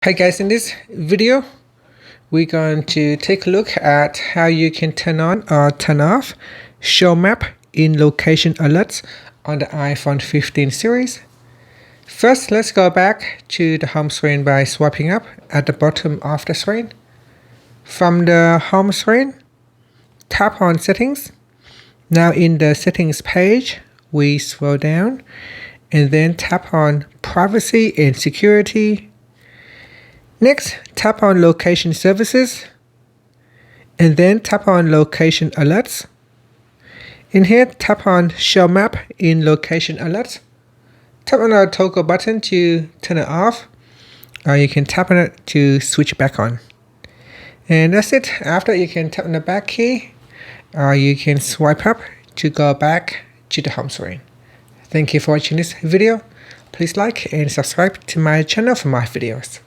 Hi guys, in this video we're going to take a look at how you can turn on or turn off show map in location alerts on the iPhone 15 series. First, let's go back to the home screen by swiping up at the bottom of the screen. From the home screen, tap on settings. Now in the settings page, we scroll down and then tap on privacy and security. Next, tap on Location Services, and then tap on Location Alerts. In here, tap on Show Map in Location Alerts. Tap on the toggle button to turn it off, or you can tap on it to switch back on. And that's it. After, you can tap on the back key, or you can swipe up to go back to the home screen. Thank you for watching this video. Please like and subscribe to my channel for more videos.